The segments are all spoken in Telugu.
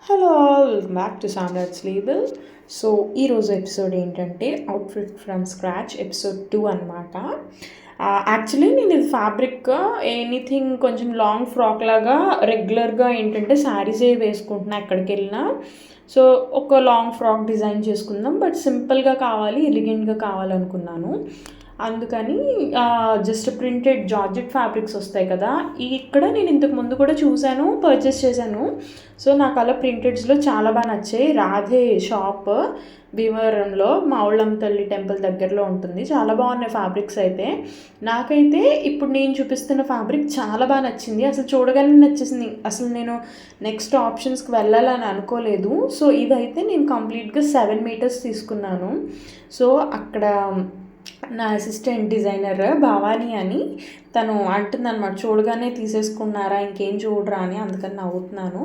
Hello all, welcome back to Samrat's label. So ఈరోజు ఎపిసోడ్ ఏంటంటే అవుట్ఫిట్ ఫ్రమ్ స్క్రాచ్ ఎపిసోడ్ 2 అనమాట. యాక్చువల్లీ నేను ఇది ఫ్యాబ్రిక్ ఎనీథింగ్ కొంచెం లాంగ్ ఫ్రాక్ లాగా రెగ్యులర్గా ఏంటంటే శారీసే వేసుకుంటున్నా ఎక్కడికి వెళ్ళినా. సో ఒక లాంగ్ ఫ్రాక్ డిజైన్ చేసుకుందాం, బట్ సింపుల్గా కావాలి, ఎలిగెంట్గా కావాలనుకున్నాను. అందుకని జస్ట్ ప్రింటెడ్ జార్జెట్ ఫ్యాబ్రిక్స్ వస్తాయి కదా, ఇక్కడ నేను ఇంతకు ముందు కూడా చూశాను, పర్చేస్ చేశాను. సో నాకు అలా ప్రింటెడ్స్లో చాలా బాగా నచ్చాయి. రాధే షాప్ భీమవరంలో మావుళ్ళమ్మ తల్లి టెంపుల్ దగ్గరలో ఉంటుంది. చాలా బాగున్నాయి ఫ్యాబ్రిక్స్ అయితే. నాకైతే ఇప్పుడు నేను చూపిస్తున్న ఫ్యాబ్రిక్ చాలా బాగా నచ్చింది. అసలు చూడగానే నచ్చేసింది. అసలు నేను నెక్స్ట్ ఆప్షన్స్కి వెళ్ళాలని అనుకోలేదు. సో ఇదైతే నేను కంప్లీట్గా 7 మీటర్స్ తీసుకున్నాను. సో అక్కడ నా అసిస్టెంట్ డిజైనర్ భవానీ అని తను అంటుందన్నమాట, చూడగానే తీసేసుకున్నారా, ఇంకేం చూడరా అని. అందుకని నవ్వుతున్నాను.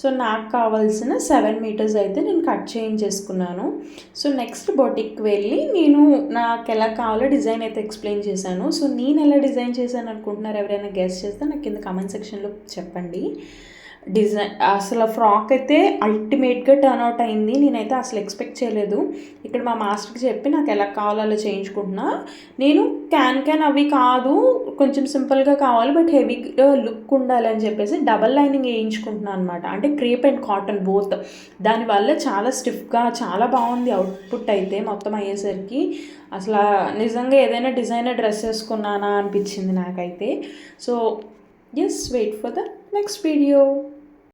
సో నాకు కావాల్సిన 7 మీటర్స్ అయితే నేను కట్ చేయించేసుకున్నాను. సో నెక్స్ట్ బొటిక్కి వెళ్ళి నేను నాకు ఎలా కావాలో డిజైన్ అయితే ఎక్స్ప్లెయిన్ చేశాను. సో నేను ఎలా డిజైన్ చేశాను అనుకుంటున్నారు? ఎవరైనా గెస్ చేస్తే నాకు కింద కమెంట్ సెక్షన్లో చెప్పండి. డిజైన్ అసలు ఫ్రాక్ అయితే అల్టిమేట్గా టర్న్ అవుట్ అయింది. నేనైతే అసలు ఎక్స్పెక్ట్ చేయలేదు. ఇక్కడ మా మాస్టర్కి చెప్పి నాకు ఎలా కావాలో అలా చేయించుకుంటున్నా. నేను క్యాన్ అవి కాదు, కొంచెం సింపుల్గా కావాలి బట్ హెవీగా లుక్ ఉండాలి అని చెప్పేసి డబల్ లైనింగ్ వేయించుకుంటున్నాను అనమాట. అంటే క్రేప్ అండ్ కాటన్ బోత్. దానివల్ల చాలా స్టిఫ్గా చాలా బాగుంది అవుట్పుట్ అయితే. మొత్తం అయ్యేసరికి అసలు నిజంగా ఏదైనా డిజైనర్ డ్రెస్ వేసుకున్నానా అనిపించింది నాకైతే. So yes, wait for the next video.